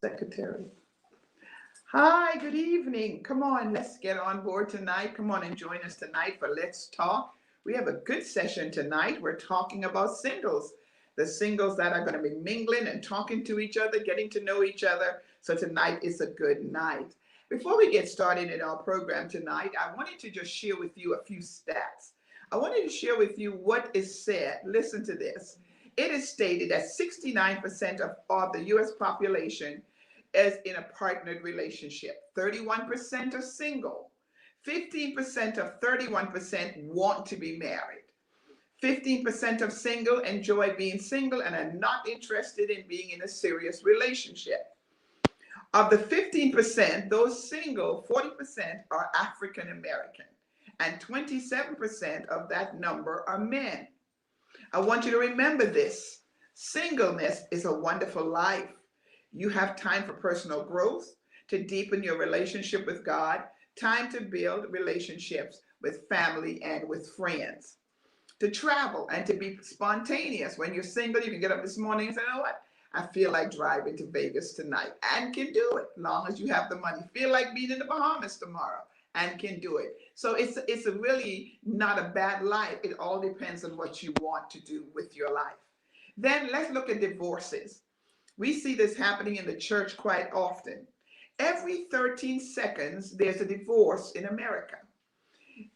Secretary. Hi, good evening. Come on, let's get on board tonight. Come on and join us tonight for Let's Talk. We have a good session tonight. We're talking about singles, the singles that are going to be mingling and talking to each other, getting to know each other. So tonight is a good night. Before we get started in our program tonight, I wanted to just share with you a few stats. I wanted to share with you what is said. Listen to this. It is stated that 69% of the U.S. population is in a partnered relationship. 31% are single. 15% of 31% want to be married. 15% of single enjoy being single and are not interested in being in a serious relationship. Of the 15%, those single, 40% are African American, and 27% of that number are men. I want you to remember this. Singleness is a wonderful life. You have time for personal growth, to deepen your relationship with God, time to build relationships with family and with friends, to travel and to be spontaneous. When you're single, you can get up this morning and say, you know what? I feel like driving to Vegas tonight, and can do it as long as you have the money. Feel like being in the Bahamas tomorrow, and can do it. So it's a really not a bad life. It all depends on what you want to do with your life. Then let's look at divorces. We see this happening in the church quite often. Every 13 seconds, there's a divorce in America.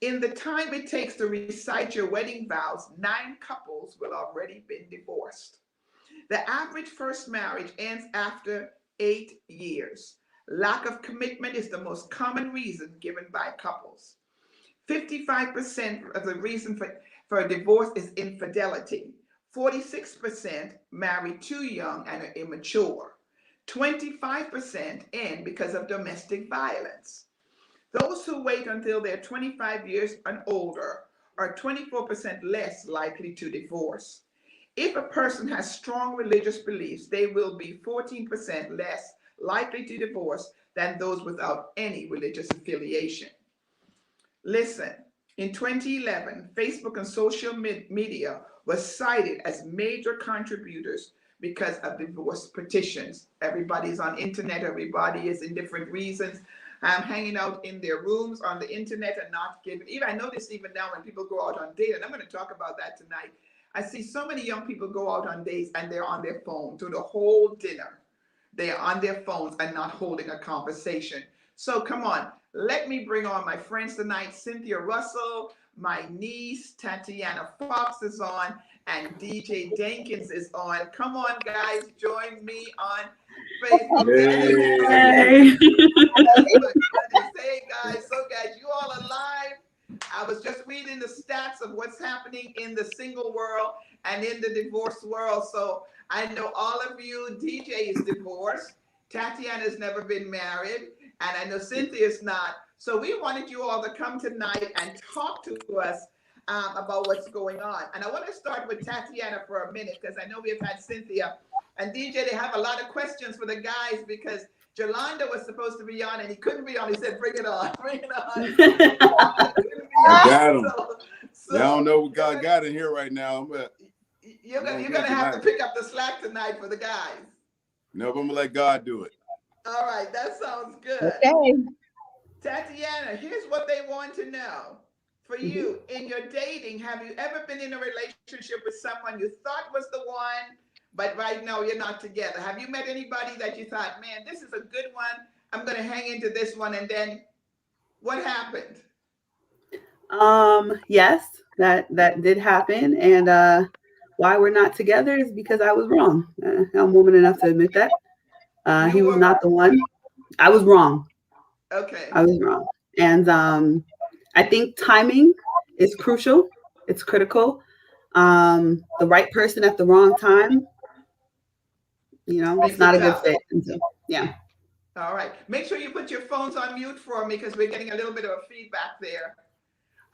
In the time it takes to recite your wedding vows, 9 couples will already been divorced. The average first marriage ends after 8 years. Lack of commitment is the most common reason given by couples. 55% of the reason for a divorce is infidelity. 46% marry too young and are immature. 25% end because of domestic violence. Those who wait until they're 25 years and older are 24% less likely to divorce. If a person has strong religious beliefs, they will be 14% less likely to divorce than those without any religious affiliation. Listen, in 2011, Facebook and social media was cited as major contributors because of divorce petitions. Everybody's on internet, everybody is in different reasons. Hanging out in their rooms on the internet and not giving. Even I notice even now when people go out on dates, and I'm going to talk about that tonight. I see so many young people go out on dates and they're on their phone through the whole dinner. They are on their phones and not holding a conversation. So come on, let me bring on my friends tonight. Cynthia Russell, my niece Tatiana Fox is on, and DJ Jenkins is on. Come on, guys, join me on Facebook. Hey, Hey guys, so guys, you all are live. I was just reading the stats of what's happening in the single world and in the divorce world. So I know all of you, DJ is divorced. Tatiana's never been married. And I know Cynthia's not. So we wanted you all to come tonight and talk to us about what's going on. And I want to start with Tatiana for a minute because I know we've had Cynthia and DJ. They have a lot of questions for the guys because Jolanda was supposed to be on and he couldn't be on. He said, bring it on, bring it on. I got him. Y'all don't know what God got in here right now. But you're gonna have to pick up the slack tonight for the guys. No, but I'm gonna let God do it. All right, that sounds good. okay. Tatiana, here's what they want to know. For you, in your dating, have you ever been in a relationship with someone you thought was the one, but right now you're not together? Have you met anybody that you thought, man, this is a good one, I'm going to hang into this one, and then what happened? Yes, that did happen, and why we're not together is because I was wrong. I'm woman enough to admit that. He was not the one. I was wrong. Okay. I was wrong. And I think timing is crucial. It's critical. The right person at the wrong time, it's not a good fit. And so, yeah. All right. Make sure you put your phones on mute for me because we're getting a little bit of a feedback there.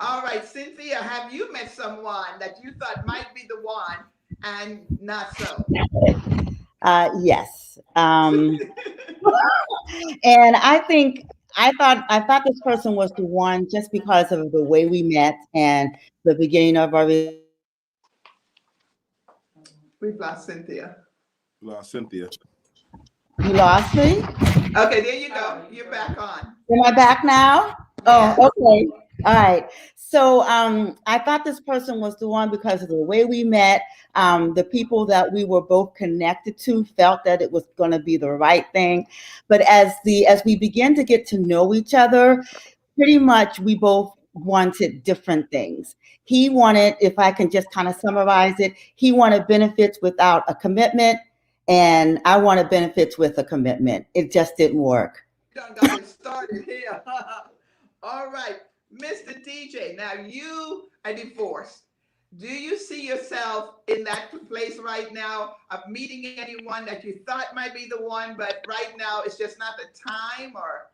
All right, Cynthia, have you met someone that you thought might be the one and not so? Yes. And I thought this person was the one just because of the way we met and the beginning of our. We've lost Cynthia. Lost Cynthia. Can You lost me? Okay, there you go. You're back on. Am I back now? Yes. Oh, okay. All right. So I thought this person was the one because of the way we met. The people that we were both connected to felt that it was going to be the right thing. But as we began to get to know each other, pretty much we both wanted different things. He wanted, if I can just kind of summarize it, he wanted benefits without a commitment, and I wanted benefits with a commitment. It just didn't work. Done got it started here. All right, Mr. DJ. Now you are divorced. Do you see yourself in that place right now of meeting anyone that you thought might be the one, but right now it's just not the time? Or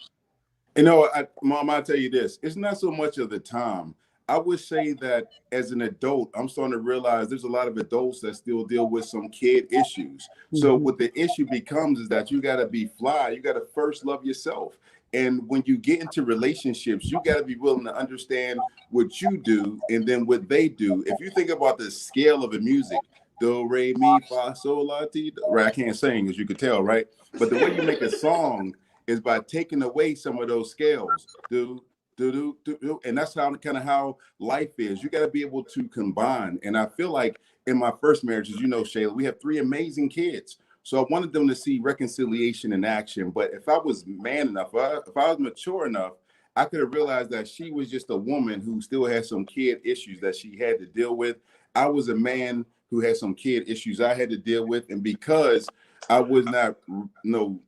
Mom, I'll tell you this. It's not so much of the time. I would say that as an adult, I'm starting to realize there's a lot of adults that still deal with some kid issues. So Mhm. what the issue becomes is that you got to be fly. You got to first love yourself. And when you get into relationships, you got to be willing to understand what you do and then what they do. If you think about the scale of the music, do, re, mi, fa, sol, la, ti, do, right? I can't sing, as you could tell, right? But the way you make a song is by taking away some of those scales. And that's how life is. You got to be able to combine. And I feel like in my first marriage, as you know, Shayla, we have 3 amazing kids. So I wanted them to see reconciliation in action. But if I was man enough, if I was mature enough, I could have realized that she was just a woman who still had some kid issues that she had to deal with. I was a man who had some kid issues I had to deal with. And because I was not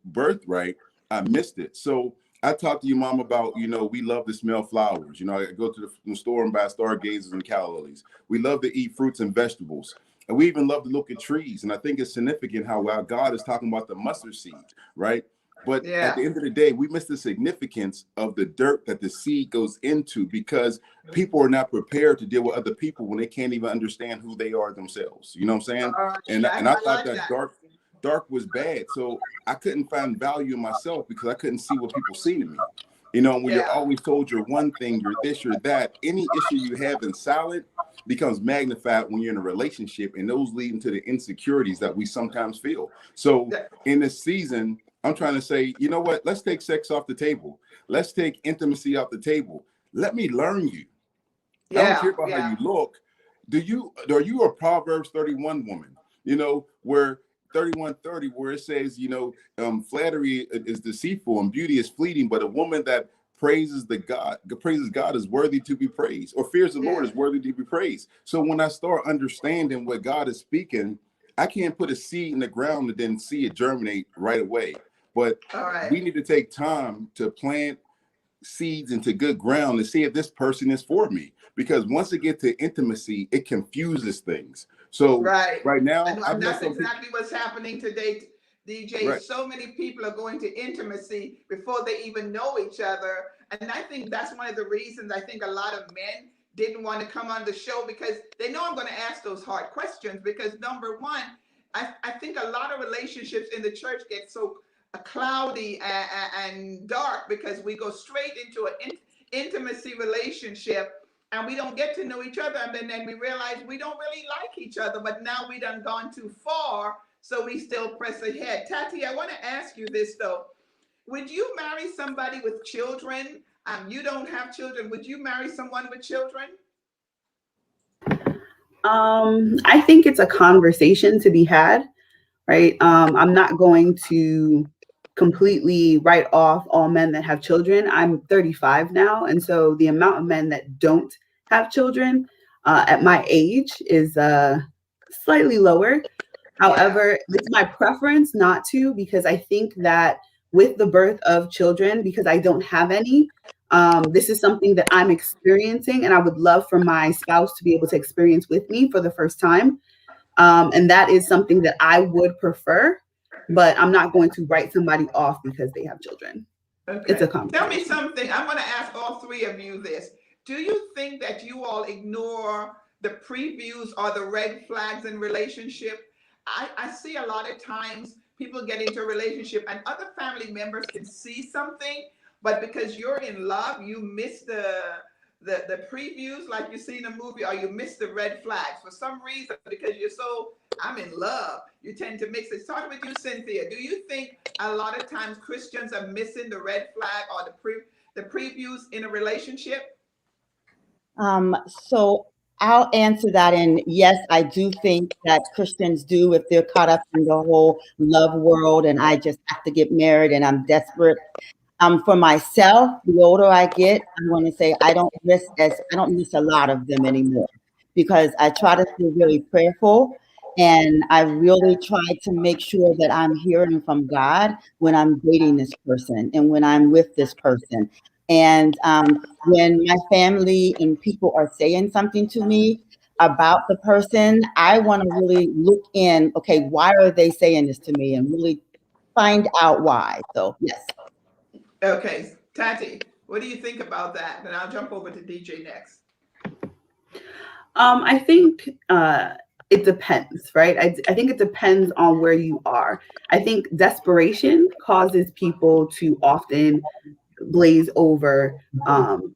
birthright, I missed it. So I talked to your mom about, we love to smell flowers. I go to the store and buy stargazers and calla lilies. We love to eat fruits and vegetables. And we even love to look at trees. And I think it's significant how God is talking about the mustard seed, right? But at the yeah, end of the day, we miss the significance of the dirt that the seed goes into because people are not prepared to deal with other people when they can't even understand who they are themselves. You know what I'm saying? And I I thought like that that. dark was bad. So I couldn't find value in myself because I couldn't see what people see in me. When you're Yeah. always told you're one thing, you're this, you're that, any issue you have in silent becomes magnified when you're in a relationship, and those lead into the insecurities that we sometimes feel. So That- in this season, I'm trying to say, you know what? Let's take sex off the table. Let's take intimacy off the table. Let me learn you. I don't care Yeah. about how Yeah. you look. Are you a Proverbs 31 woman? Where 31:30, where it says, flattery is deceitful and beauty is fleeting, but a woman that praises God is worthy to be praised, or fears the Lord Yeah. is worthy to be praised. So when I start understanding what God is speaking, I can't put a seed in the ground and then see it germinate right away. But All right. we need to take time to plant seeds into good ground to see if this person is for me. Because once it gets to intimacy, it confuses things. So Right. right now, I've And met that's some people. exactly what's happening today, DJ. Right. So many people are going to intimacy before they even know each other. And I think that's one of the reasons I think a lot of men didn't want to come on the show, because they know I'm going to ask those hard questions. Because number one, I think a lot of relationships in the church get so cloudy and dark because we go straight into an intimacy relationship and we don't get to know each other, and then we realize we don't really like each other, but now we done gone too far, so we still press ahead. Tati, I want to ask you this though. Would you marry somebody with children? You don't have children. Would you marry someone with children? I think it's a conversation to be had, right? I'm not going to completely write off all men that have children. I'm 35 now, and so the amount of men that don't have children at my age is slightly lower. Yeah. However, it's my preference not to, because I think that with the birth of children, because I don't have any, this is something that I'm experiencing, and I would love for my spouse to be able to experience with me for the first time. And that is something that I would prefer, but I'm not going to write somebody off because they have children. It's a Okay. Tell me conversation. something. I'm going to ask all three of you this. Do you think that you all ignore the previews or the red flags in relationship? I see a lot of times people get into a relationship and other family members can see something, but because you're in love, you miss the previews like you see in a movie, or you miss the red flags for some reason because you're so I'm in love. You tend to mix it. Starting with you, Cynthia. Do you think a lot of times Christians are missing the red flag or the previews in a relationship? So I'll answer that in yes, I do think that Christians do if they're caught up in the whole love world and I just have to get married and I'm desperate. For myself, the older I get, I want to say I don't miss a lot of them anymore because I try to be really prayerful and I really try to make sure that I'm hearing from God when I'm dating this person and when I'm with this person. And when my family and people are saying something to me about the person, I want to really look in, okay, why are they saying this to me and really find out why. So, yes. Okay, Tati, what do you think about that? And I'll jump over to DJ next. I think it depends, right? I think it depends on where you are. I think desperation causes people to often glaze over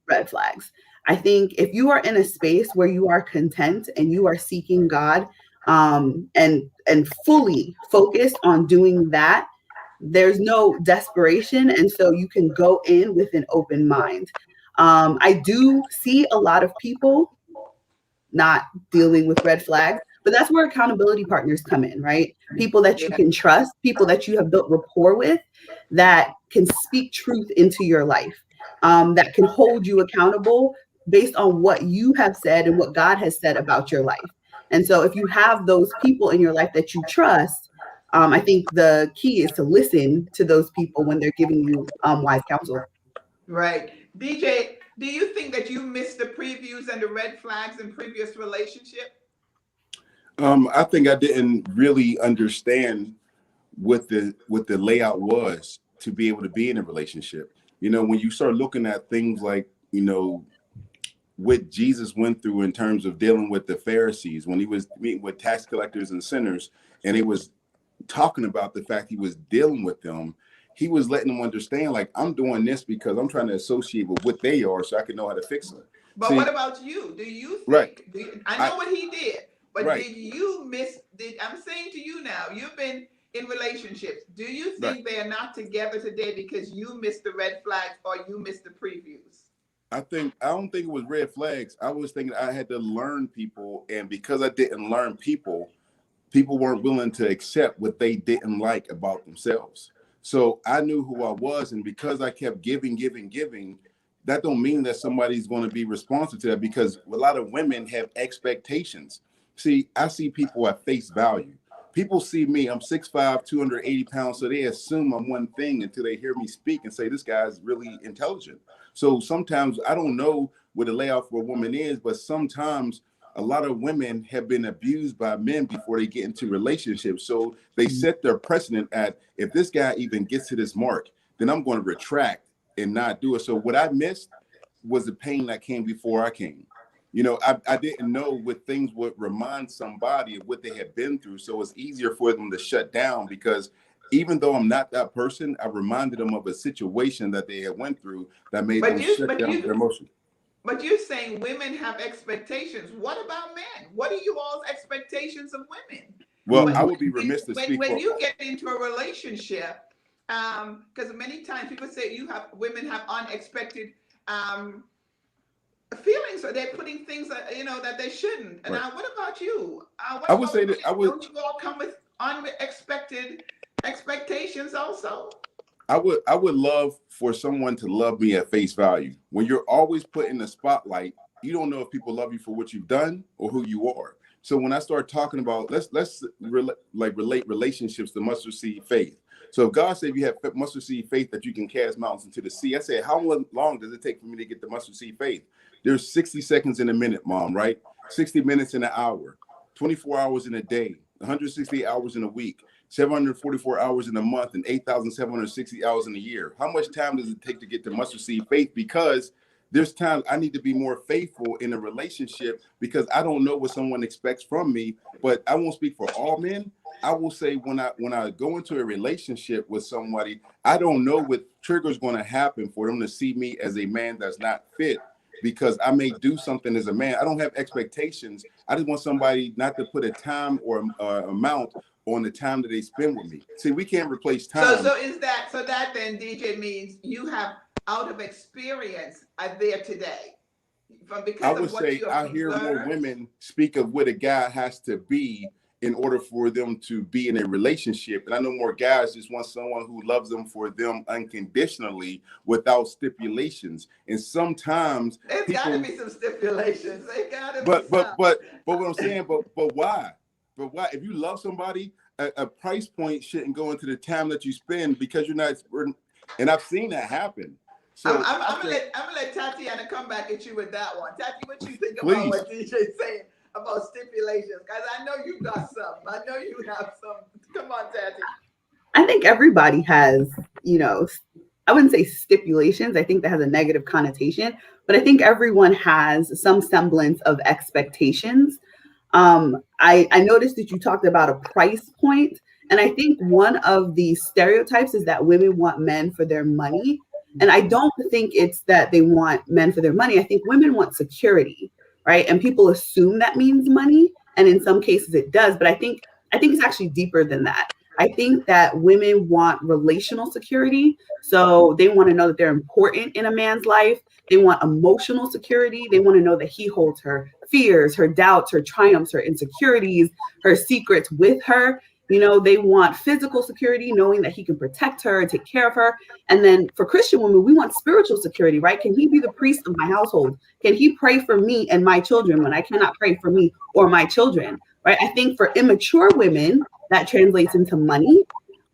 red flags. I think if you are in a space where you are content and you are seeking God and fully focused on doing that, there's no desperation, and so you can go in with an open mind. I do see a lot of people not dealing with red flags. But that's where accountability partners come in, right? People that you Yeah. can trust, people that you have built rapport with, that can speak truth into your life, that can hold you accountable based on what you have said and what God has said about your life. And so if you have those people in your life that you trust, I think the key is to listen to those people when they're giving you wise counsel. Right. DJ, do you think that you missed the previews and the red flags in previous relationship? I think I didn't really understand what the layout was to be able to be in a relationship. When you start looking at things like, what Jesus went through in terms of dealing with the Pharisees when he was meeting with tax collectors and sinners, and it was talking about the fact he was dealing with them, he was letting them understand, like, I'm doing this because I'm trying to associate with what they are so I can know how to fix them. But what See, about you? Do you right, think, I I know what he did, but right, did you miss, I'm saying to you now, you've been in relationships. Do you right. think they are not together today because you missed the red flags or you missed the previews? I don't think it was red flags. I was thinking I had to learn people, and because I didn't learn people, people weren't willing to accept what they didn't like about themselves. So I knew who I was, and because I kept giving, that don't mean that somebody's going to be responsive to that, because a lot of women have expectations. See, I see people at face value. People see me, I'm 6'5", 280 pounds, so they assume I'm one thing until they hear me speak and say, this guy's really intelligent. So sometimes I don't know what the layout for a woman is, but sometimes a lot of women have been abused by men before they get into relationships. So they set their precedent at, if this guy even gets to this mark, then I'm going to retract and not do it. So what I missed was the pain that came before I came. I didn't know what things would remind somebody of what they had been through. So it's easier for them to shut down, because even though I'm not that person, I reminded them of a situation that they had went through that made But them you, shut but down you, their emotions. but you're saying women have expectations. What about men? What are you all's expectations of women? Well, When I Mhm. would be remiss to speak when for. you get into a relationship, because many times people say women have unexpected um, feelings, or they're putting things that that they shouldn't. And Right. what about you? What I would about say men? that I would Don't you all come with unexpected expectations also? I would love for someone to love me at face value. When you're always put in the spotlight, you don't know if people love you for what you've done or who you are. So when I start talking about, relate relationships to mustard seed faith. So if God said you have mustard seed faith that you can cast mountains into the sea, I said, how long does it take for me to get the mustard seed faith? There's 60 seconds in a minute, mom, right? 60 minutes in an hour, 24 hours in a day, 168 hours in a week, 744 hours in a month, and 8,760 hours in a year. How much time does it take to get to mustard seed faith? Because there's times I need to be more faithful in a relationship, because I don't know what someone expects from me. But I won't speak for all men. I will say, when I go into a relationship with somebody, I don't know what trigger is going to happen for them to see me as a man that's not fit because I may do something as a man. I don't have expectations. I just want somebody not to put a time or amount on the time that they spend with me. See, we can't replace time. So that then, DJ, means you have out of experience are there today. I would say I hear more women speak of what a guy has to be in order for them to be in a relationship. And I know more guys just want someone who loves them for them unconditionally without stipulations. And sometimes there's gotta be some stipulations. They gotta be but what I'm saying, but why? But why? If you love somebody, a price point shouldn't go into the time that you spend, because you're not, and I've seen that happen. So I'm gonna let Tatiana come back at you with that one. Tati, what you think Please. about what DJ's saying about stipulations? Because I know you got some. I know you have some. Come on, Tati. I think everybody has, I wouldn't say stipulations. I think that has a negative connotation, but I think everyone has some semblance of expectations. I noticed that you talked about a price point, and I think one of the stereotypes is that women want men for their money. And I don't think it's that they want men for their money. I think women want security, right? And people assume that means money, and in some cases it does. But I think it's actually deeper than that. I think that women want relational security. So they want to know that they're important in a man's life. They want emotional security. They want to know that he holds her fears, her doubts, her triumphs, her insecurities, her secrets with her. They want physical security, knowing that he can protect her and take care of her. And then for Christian women, we want spiritual security, right? Can he be the priest of my household? Can he pray for me and my children when I cannot pray for me or my children, right? I think for immature women, that translates into money.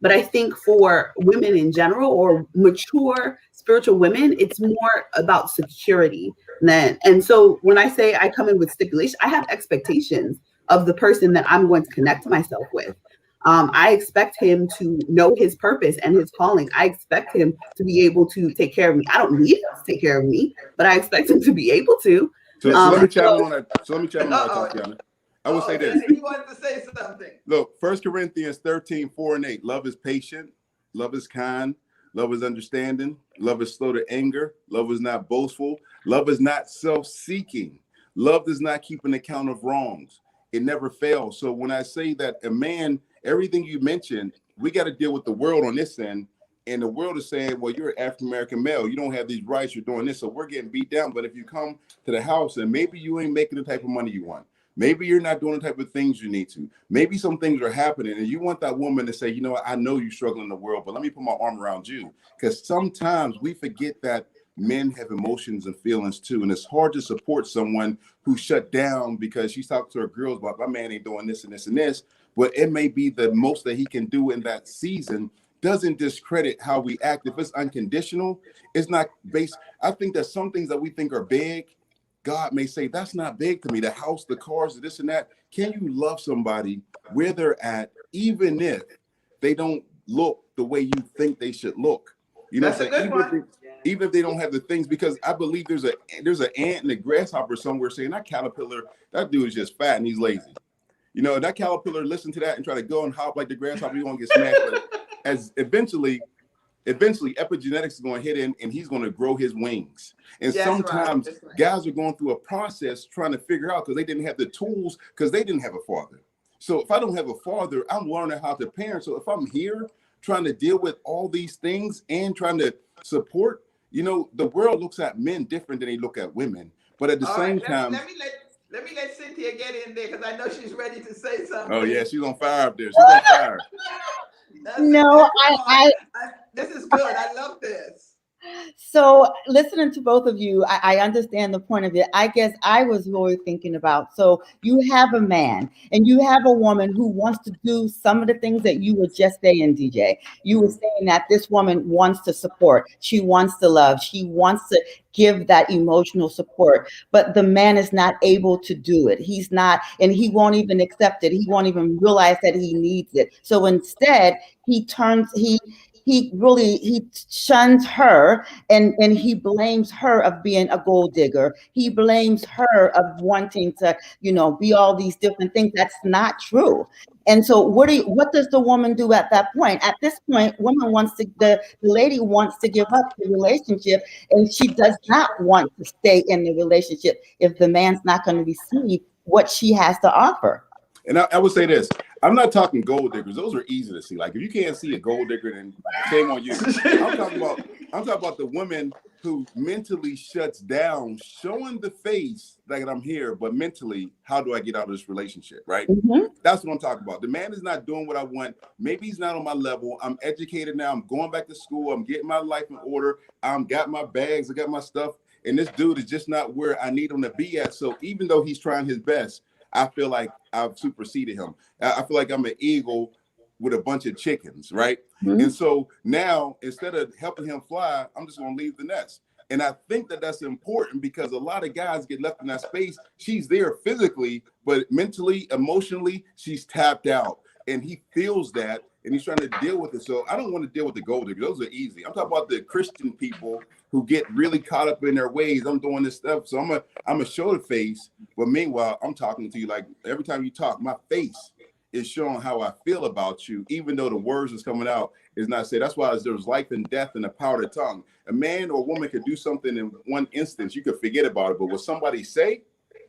But I think for women in general, or mature spiritual women, it's more about security. And so when I say I come in with stipulation, I have expectations of the person that I'm going to connect myself with. I expect him to know his purpose and his calling. I expect him to be able to take care of me. I don't need him to take care of me, but I expect him to be able to. So let me chime on that. Tatiana. I would say this. He wanted to say something. Look, 1 Corinthians 13:4-8. Love is patient. Love is kind. Love is understanding. Love is slow to anger. Love is not boastful. Love is not self-seeking. Love does not keep an account of wrongs. It never fails. So when I say that a man, everything you mentioned, we got to deal with the world on this end. And the world is saying, well, you're an African-American male. You don't have these rights. You're doing this. So we're getting beat down. But if you come to the house and maybe you ain't making the type of money you want, maybe you're not doing the type of things you need to, maybe some things are happening and you want that woman to say, you know what, I know you struggle in the world, but let me put my arm around you. Because sometimes we forget that men have emotions and feelings too. And it's hard to support someone who shut down because she's talking to her girls about, my man ain't doing this and this and this. But it may be the most that he can do in that season. Doesn't discredit how we act. If it's unconditional, it's not based. I think that some things that we think are big, God may say, that's not big to me. The house, the cars, this and that. Can you love somebody where they're at, even if they don't look the way you think they should look? You know, even if they don't have the things, because I believe there's an ant and a grasshopper somewhere saying that caterpillar, that dude is just fat and he's lazy. You know, that caterpillar listen to that and try to go and hop like the grasshopper, you're gonna get smashed. But as eventually epigenetics is going to hit in and he's going to grow his wings. And sometimes guys are going through a process trying to figure out, because they didn't have the tools, because they didn't have a father. So if I don't have a father, I'm learning how to parent. So if I'm here trying to deal with all these things and trying to support, you know, the world looks at men different than they look at women. But at the same time, let me let Cynthia get in there, because I know she's ready to say something. Oh yeah, she's on fire up there. She's on fire. This is good. I love this. So listening to both of you, I understand the point of it. I guess I was really thinking about, so you have a man and you have a woman who wants to do some of the things that you were just saying, DJ. You were saying that this woman wants to support. She wants to love. She wants to give that emotional support, but the man is not able to do it. He's not, and he won't even accept it. He won't even realize that he needs it. So instead, he he shuns her, and he blames her of being a gold digger. He blames her of wanting to, be all these different things. That's not true. And so what does the woman do at that point? At this point, the lady wants to give up the relationship, and she does not want to stay in the relationship if the man's not going to receive what she has to offer. And I would say this: I'm not talking gold diggers; those are easy to see. Like if you can't see a gold digger, then shame on you. I'm talking about the woman who mentally shuts down, showing the face like I'm here, but mentally, how do I get out of this relationship? Right? Mm-hmm. That's what I'm talking about. The man is not doing what I want. Maybe he's not on my level. I'm educated now. I'm going back to school. I'm getting my life in order. I'm got my bags. I got my stuff. And this dude is just not where I need him to be at. So even though he's trying his best, I feel like I've superseded him. I feel like I'm an eagle with a bunch of chickens, right? Mm-hmm. And so now, instead of helping him fly, I'm just going to leave the nest. And I think that that's important because a lot of guys get left in that space. She's there physically, but mentally, emotionally, she's tapped out. And he feels that, and he's trying to deal with it. So I don't want to deal with the gold diggers. Those are easy. I'm talking about the Christian people who get really caught up in their ways. I'm doing this stuff, so I'm a show the face. But meanwhile, I'm talking to you like every time you talk, my face is showing how I feel about you, even though the words that's coming out is not said. That's why there's life and death in the power of the tongue. A man or a woman could do something in one instance, you could forget about it. But what somebody say,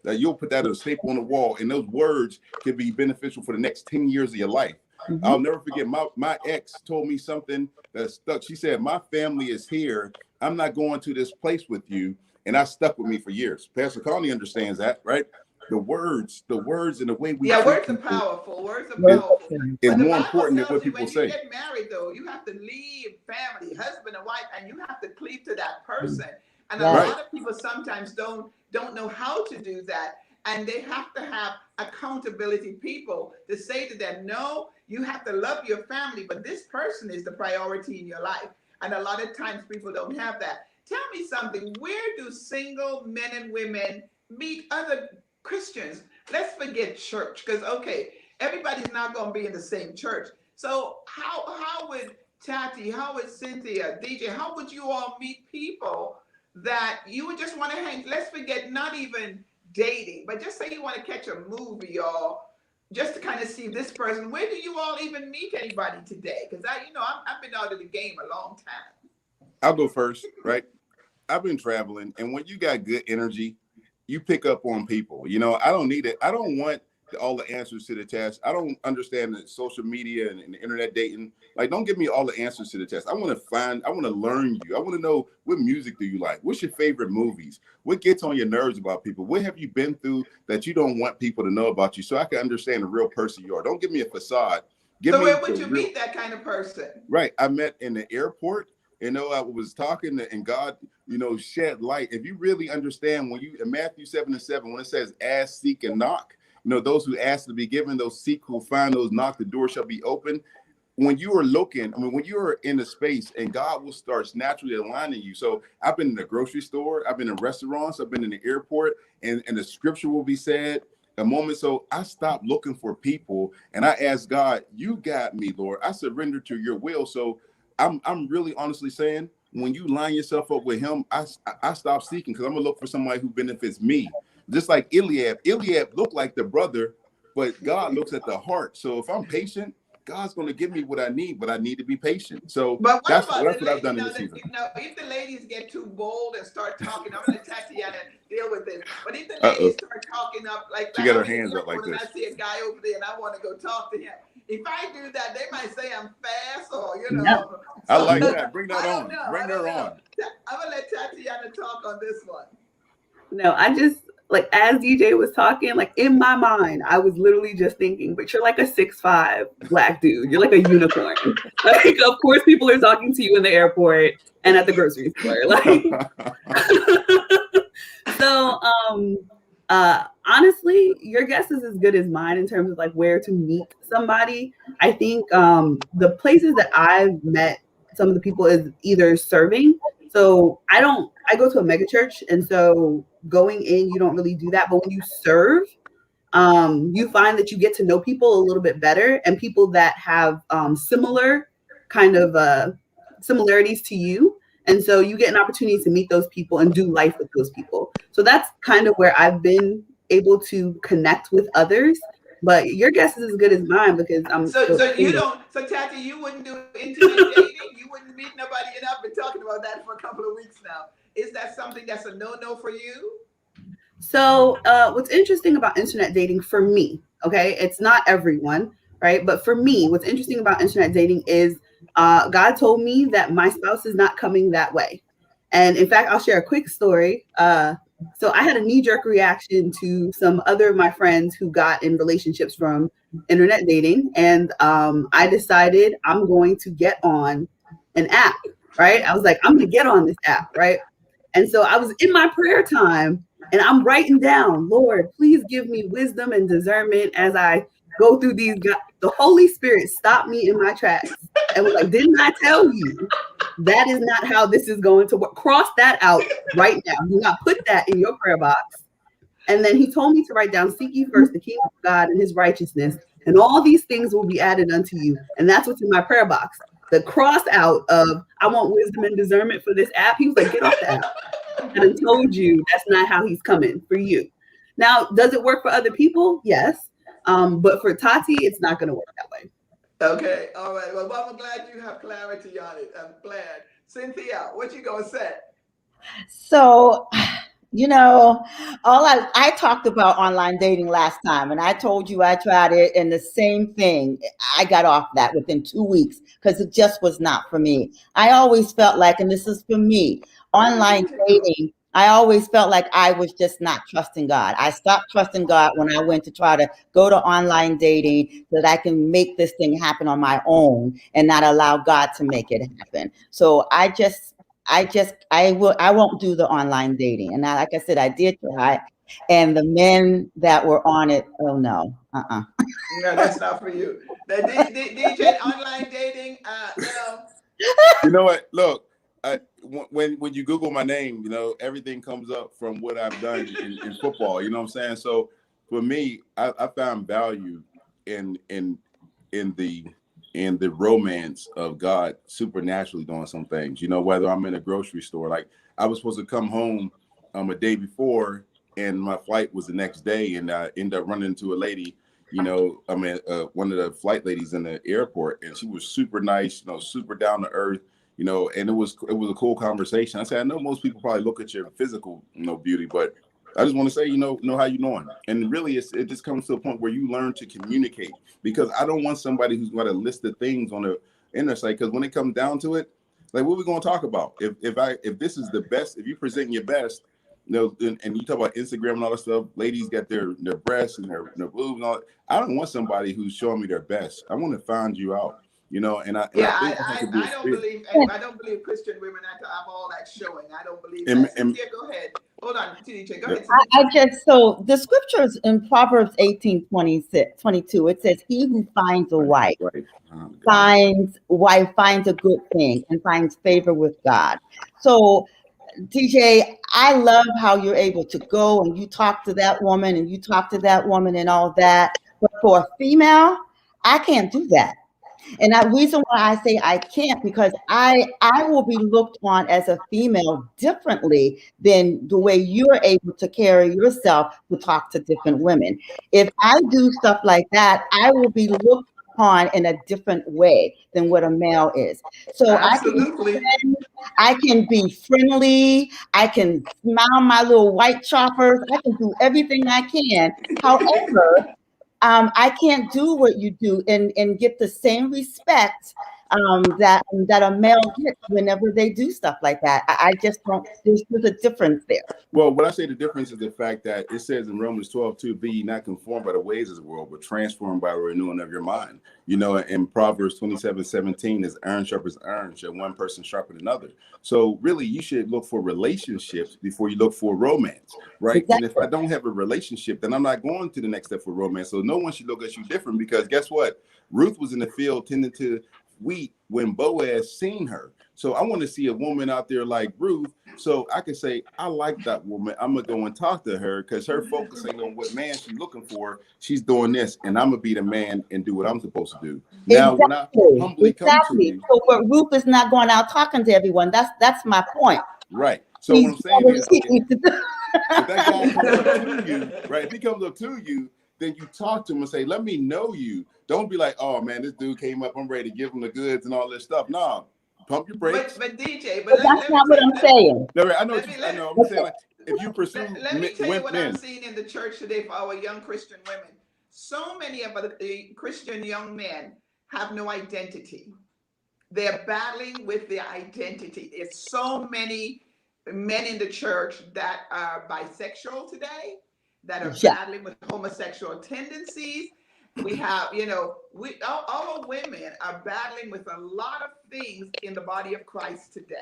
that you'll put that as a staple on the wall, and those words could be beneficial for the next 10 years of your life. Mm-hmm. I'll never forget my ex told me something that stuck. She said, my family is here. I'm not going to this place with you. And that stuck with me for years. Pastor Connie understands that, right? The words and the way we words are powerful. Words are powerful. It's more important than what people say. When you get married, though, you have to leave family, husband and wife, and you have to cleave to that person. And a lot of people sometimes don't know how to do that. And they have to have accountability people to say to them, no, you have to love your family, but this person is the priority in your life. And a lot of times people don't have that. Tell me something. Where do single men and women meet other Christians? Let's forget church, because, okay, everybody's not going to be in the same church. So how would Tati, how would Cynthia, DJ, how would you all meet people that you would just want to hang? Let's forget not even dating, but just say you want to catch a movie or just to kind of see this person. Where do you all even meet anybody today? Because I've been out of the game a long time. I'll go first, right? I've been traveling, and when you got good energy, you pick up on people. I don't need it. I don't want all the answers to the test. I don't understand the social media and the internet dating. Like, don't give me all the answers to the test. I want to learn you. I want to know, what music do you like? What's your favorite movies? What gets on your nerves about people? What have you been through that you don't want people to know about you, so I can understand the real person you are? Don't give me a facade. So where would you meet that kind of person? Right. I met in the airport. I was talking and God, shed light. If you really understand when you, in Matthew 7:7, when it says ask, seek, and knock, those who ask to be given, those seek will find, those knock, the door shall be open. When you are looking, when you are in a space, and God will start naturally aligning you. So I've been in the grocery store, I've been in restaurants, I've been in the airport, and the scripture will be said a moment. So I stopped looking for people and I asked God, you got me, Lord. I surrender to your will. So I'm really honestly saying, when you line yourself up with him, I stop seeking, because I'm gonna look for somebody who benefits me. Just like Eliab looked like the brother, but God looks at the heart. So if I'm patient, God's going to give me what I need, but I need to be patient. So that's what I've done in this season. If the ladies get too bold and start talking, I'm going to Tatiana deal with this. But if the ladies start talking up like she got her hands up like this. I see a guy over there and I want to go talk to him. If I do that, they might say I'm fast or, No. I like that. Bring that on. Bring her on. I'm going to let Tatiana talk on this one. No, I just, as DJ was talking, in my mind, I was literally just thinking, but you're like a 6'5" Black dude. You're like a unicorn. Of course, people are talking to you in the airport and at the grocery store. So, honestly, your guess is as good as mine in terms of where to meet somebody. I think the places that I've met some of the people is either serving. So I go to a mega church, and so going in, you don't really do that. But when you serve, you find that you get to know people a little bit better, and people that have similar kind of similarities to you. And so you get an opportunity to meet those people and do life with those people. So that's kind of where I've been able to connect with others. But your guess is as good as mine because I'm So, still so you single. don't, so Tati, you wouldn't do internet dating? You wouldn't meet nobody? And I've been talking about that for a couple of weeks now. Is that something that's a no-no for you? So, what's interesting about internet dating for me, okay, it's not everyone, right? But for me, what's interesting about internet dating is God told me that my spouse is not coming that way. And in fact, I'll share a quick story. So, I had a knee jerk reaction to some other of my friends who got in relationships from internet dating. And I decided I'm going to get on an app, right? I was like, I'm going to get on this app, right? And so I was in my prayer time and I'm writing down, Lord, please give me wisdom and discernment as I go through these. The Holy Spirit stopped me in my tracks and was like, didn't I tell you that is not how this is going to work? Cross that out right now. Do not put that in your prayer box. And then he told me to write down, seek ye first the kingdom of God and his righteousness, and all these things will be added unto you. And that's what's in my prayer box. The cross out of, I want wisdom and discernment for this app. He was like, get off the app. And I told you that's not how he's coming for you. Now, does it work for other people? Yes. But for Tati, it's not going to work that way. Okay, all right. Well, I'm glad you have clarity on it. I'm glad. Cynthia, what you gonna say? So, you know, I talked about online dating last time, and I told you I tried it, and the same thing. I got off that within 2 weeks because it just was not for me. I always felt like, and this is for me, online dating. I always felt like I was just not trusting God. I stopped trusting God when I went to try to go to online dating so that I can make this thing happen on my own and not allow God to make it happen. So I won't do the online dating. And like I said, I did try, and the men that were on it, oh no, No, that's not for you. The DJ online dating, no. You know what? Look, when you Google my name, you know, everything comes up from what I've done in football. You know what I'm saying? So for me, I found value in the romance of God supernaturally doing some things. You know, whether I'm in a grocery store, like I was supposed to come home a day before, and my flight was the next day, and I ended up running into a lady. You know, I mean, one of the flight ladies in the airport, and she was super nice, you know, super down to earth, you know, and it was a cool conversation. I said, I know most people probably look at your physical, you know, beauty, but I just want to say, you know how you doing. And really, it just comes to a point where you learn to communicate, because I don't want somebody who's going to list the things on the internet site, because when it comes down to it, like, what are we going to talk about? If this is the best, if you present your best, you know, and you talk about Instagram and all that stuff, ladies got their breasts and their boobs and all that. I don't want somebody who's showing me their best. I want to find you out, you know, and I Yeah, think that has to be a I don't spirit. believe, I don't believe Christian women have to have all that showing. I don't believe And, that. and Cynthia, go ahead. Hold on, TJ, go ahead. so the scriptures in Proverbs 18:22, it says, he who finds a wife right. finds a good thing and finds favor with God. So TJ, I love how you're able to go and you talk to that woman and you talk to that woman and all that. But for a female, I can't do that. And the reason why I say I can't, because I will be looked on as a female differently than the way you're able to carry yourself to talk to different women. If I do stuff like that, I will be looked upon in a different way than what a male is. So Absolutely. I can be friendly. I can smile my little white choppers. I can do everything I can. However, I can't do what you do and get the same respect that a male gets whenever they do stuff like that. I just don't. There's a difference there. Well, what I say the difference is the fact that it says in Romans 12:2, be ye not conformed by the ways of the world, but transformed by the renewing of your mind. You know, in Proverbs 27:17, is iron sharpens iron, shall one person sharpen another. So really, you should look for relationships before you look for romance, right? Exactly. And if I don't have a relationship, then I'm not going to the next step for romance. So no one should look at you different, because guess what? Ruth was in the field tending to wheat when Boaz seen her. So I want to see a woman out there like Ruth, so I can say, I like that woman. I'm gonna go and talk to her because her focusing on what man she's looking for. She's doing this, and I'm gonna be the man and do what I'm supposed to do. Now, when I humbly come to you, So, but Ruth is not going out talking to everyone. That's my point. right? So what I'm saying is, if that guy comes up to you, right? If he comes up to you, then you talk to him and say, let me know you. Don't be like, oh man, this dude came up, I'm ready to give him the goods and all this stuff. No, pump your brakes. But DJ, But that's not what I'm saying. I know. I know. I'm saying, like, if you pursue let me tell you what men. I'm seeing in the church today for our young Christian women. So many of the Christian young men have no identity. They're battling with their identity. There's so many men in the church that are bisexual today, that are battling with homosexual tendencies. We have, our women are battling with a lot of things in the body of Christ today.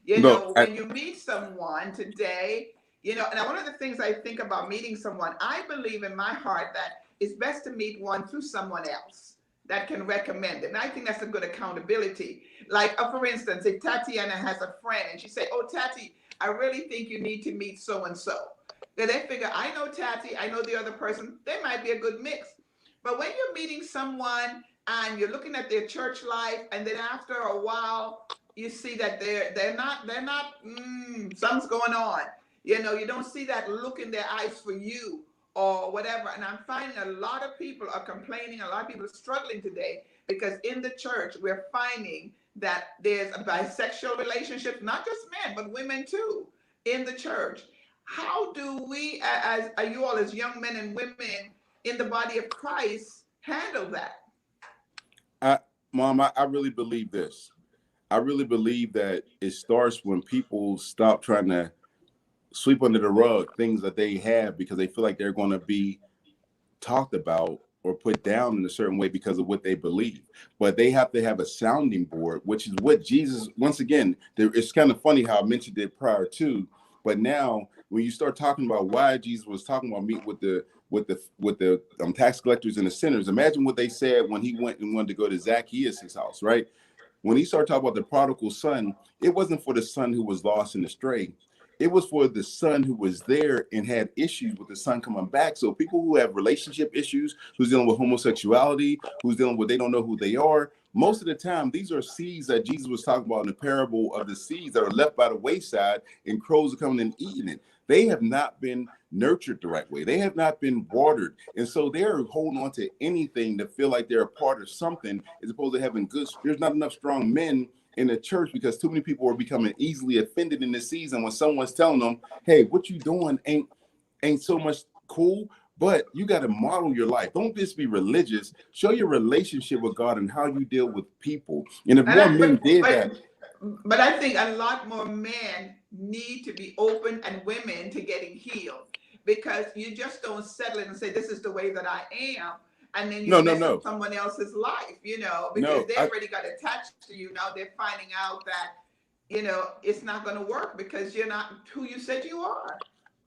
When you meet someone today, and one of the things I think about meeting someone, I believe in my heart that it's best to meet one through someone else that can recommend it. And I think that's a good accountability. Like, for instance, if Tatiana has a friend and she say, oh, Tati, I really think you need to meet so-and-so. Then they figure, I know Tati, I know the other person, they might be a good mix. But when you're meeting someone and you're looking at their church life, and then after a while, you see that they're not, something's going on. You don't see that look in their eyes for you or whatever. And I'm finding a lot of people are complaining, a lot of people are struggling today because in the church, we're finding that there's a bisexual relationship, not just men, but women too, in the church. How do we, as you all as young men and women in the body of Christ, handle that? Mom, I really believe this. I really believe that it starts when people stop trying to sweep under the rug things that they have because they feel like they're going to be talked about or put down in a certain way because of what they believe. But they have to have a sounding board, which is what Jesus, once again, it's kind of funny how I mentioned it prior to, but now when you start talking about why Jesus was talking about meet with the tax collectors and the sinners, imagine what they said when he went and wanted to go to Zacchaeus' house, right? When he started talking about the prodigal son, it wasn't for the son who was lost and astray. It was for the son who was there and had issues with the son coming back. So people who have relationship issues, who's dealing with homosexuality, who's dealing with they don't know who they are, most of the time, these are seeds that Jesus was talking about in the parable of the seeds that are left by the wayside and crows are coming and eating it. They have not been nurtured the right way. They have not been watered. And so they're holding on to anything to feel like they're a part of something as opposed to having good. There's not enough strong men in the church because too many people are becoming easily offended in this season when someone's telling them, hey, what you doing ain't so much cool, but you got to model your life. Don't just be religious. Show your relationship with God and how you deal with people. And if more men did that. But I think a lot more men need to be open and women to getting healed because you just don't settle it and say, this is the way that I am. And then you mess up someone else's life, because they already got attached to you. Now they're finding out that, it's not going to work because you're not who you said you are.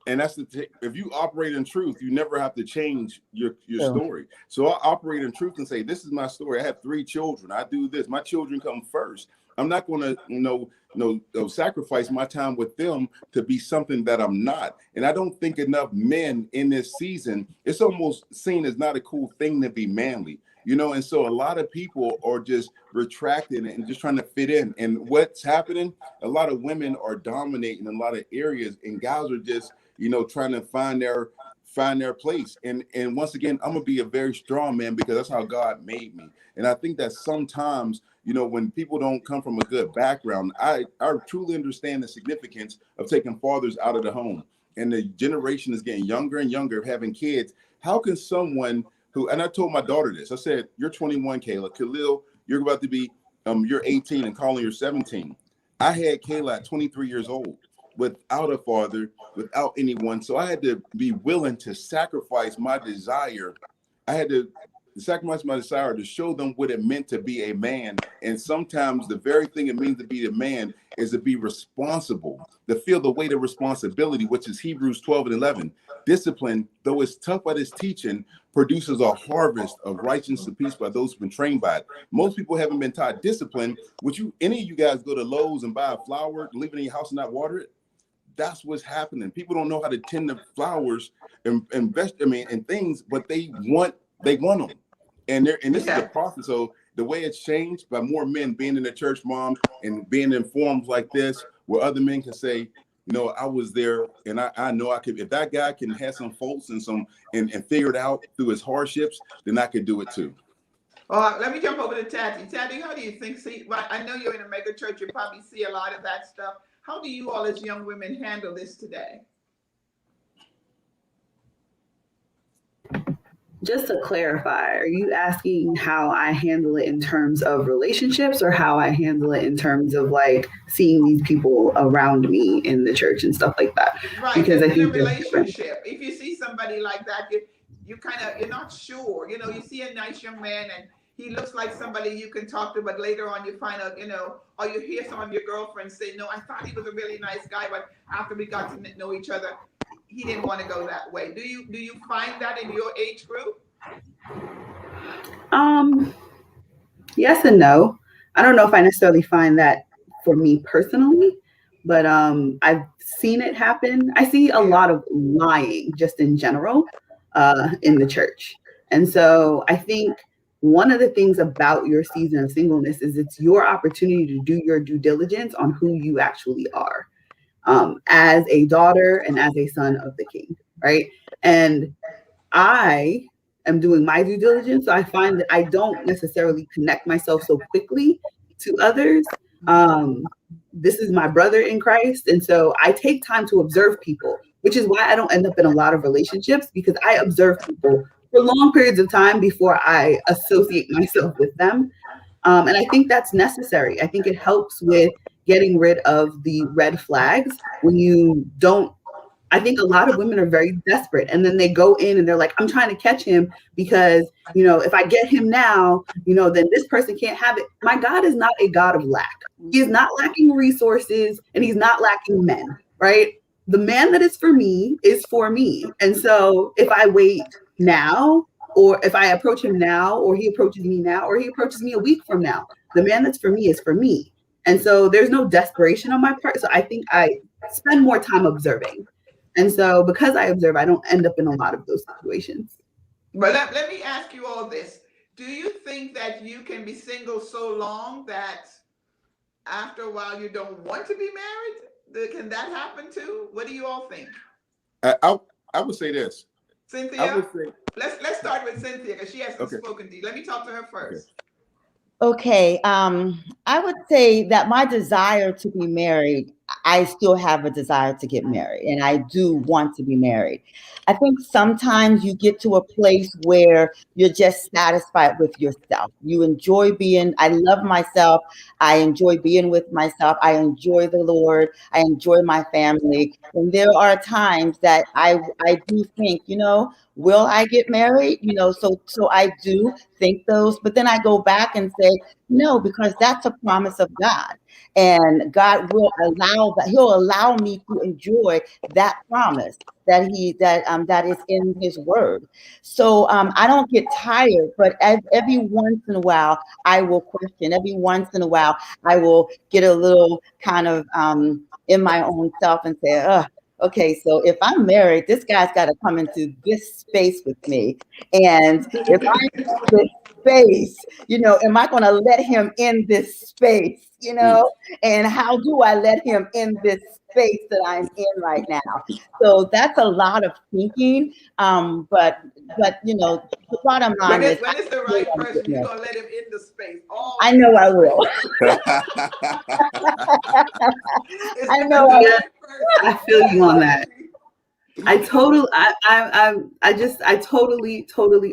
And that's if you operate in truth, you never have to change your story. So I operate in truth and say, this is my story. I have 3 children. I do this. My children come first. I'm not going to sacrifice my time with them to be something that I'm not. And I don't think enough men in this season, it's almost seen as not a cool thing to be manly, and so a lot of people are just retracting and just trying to fit in. And what's happening, a lot of women are dominating in a lot of areas and guys are just, trying to find their place. And once again, I'm going to be a very strong man because that's how God made me. And I think that sometimes, when people don't come from a good background, I truly understand the significance of taking fathers out of the home. And the generation is getting younger and younger, having kids. How can someone who, and I told my daughter this, I said, you're 21, Kayla. Khalil, you're about to be, you're 18 and calling you're 17. I had Kayla at 23 years old without a father, without anyone. So I had to be willing to sacrifice my desire. I had to sacrifice my desire to show them what it meant to be a man. And sometimes the very thing it means to be a man is to be responsible, to feel the weight of responsibility, which is Hebrews 12:11. Discipline, though it's tough at its teaching, produces a harvest of righteousness and peace by those who've been trained by it. Most people haven't been taught discipline. Would any of you guys go to Lowe's and buy a flower, leave it in your house and not water it? That's what's happening. People don't know how to tend to flowers and things, but they want them. And this is the process. So the way it's changed by more men being in the church, Mom, and being in forums like this, where other men can say, I was there, and I know I could. If that guy can have some faults and figure it out through his hardships, then I could do it too. Let me jump over to Tati. Tati, how do you think? I know you're in a mega church. You probably see a lot of that stuff. How do you all as young women handle this today? Just to clarify, are you asking how I handle it in terms of relationships, or how I handle it in terms of like seeing these people around me in the church and stuff like that? Right. Because I think in a relationship, if you see somebody like that, you're not sure. You see a nice young man and he looks like somebody you can talk to, but later on you find out, or you hear some of your girlfriends say, no, I thought he was a really nice guy, but after we got to know each other, he didn't want to go that way. Do you find that in your age group? Yes and no. I don't know if I necessarily find that for me personally, but I've seen it happen. I see a lot of lying just in general in the church. And so I think one of the things about your season of singleness is it's your opportunity to do your due diligence on who you actually are. As a daughter and as a son of the King, right? And I am doing my due diligence. So I find that I don't necessarily connect myself so quickly to others. This is my brother in Christ. And so I take time to observe people, which is why I don't end up in a lot of relationships, because I observe people for long periods of time before I associate myself with them. And I think that's necessary. I think it helps with getting rid of the red flags when you don't. I think a lot of women are very desperate, and then they go in and they're like, I'm trying to catch him because, if I get him now, then this person can't have it. My God is not a God of lack. He is not lacking resources, and he's not lacking men, right? The man that is for me. And so if I wait now, or if I approach him now, or he approaches me now, or he approaches me a week from now, the man that's for me is for me. And so there's no desperation on my part. So I think I spend more time observing. And so because I observe, I don't end up in a lot of those situations. But let me ask you all this. Do you think that you can be single so long that after a while you don't want to be married? Can that happen too? What do you all think? I would say this. Cynthia? Let's start with Cynthia because she hasn't spoken to you. Let me talk to her first. Okay. I would say that my desire to be married, I still have a desire to get married, and I do want to be married. I think sometimes you get to a place where you're just satisfied with yourself. You enjoy I love myself. I enjoy being with myself. I enjoy the Lord. I enjoy my family. And there are times that I do think, will I get married? So I do think those, but then I go back and say, no, because that's a promise of God. And God will allow that. He'll allow me to enjoy that promise that is in his word. So I don't get tired, but every once in a while I will question. Every once in a while I will get a little kind of in my own self and say, okay, so if I'm married, this guy's got to come into this space with me. And if I'm in this space, am I going to let him in this space, and how do I let him in this space that I'm in right now? So that's a lot of thinking. But the bottom line is when it's the right person, you're going to let him in the space. I know I will. I know I will. I feel you on that. I totally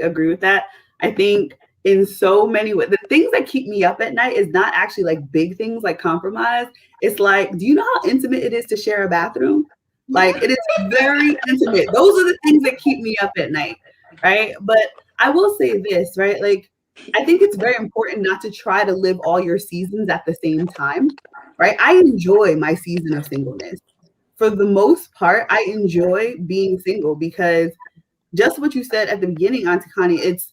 agree with that. I think in so many ways, the things that keep me up at night is not actually like big things like compromise. It's like, do you know how intimate it is to share a bathroom? Like, it is very intimate. Those are the things that keep me up at night, right? But I will say this, right? Like, I think it's very important not to try to live all your seasons at the same time, right? I enjoy my season of singleness. For the most part, I enjoy being single because just what you said at the beginning, Auntie Connie, it's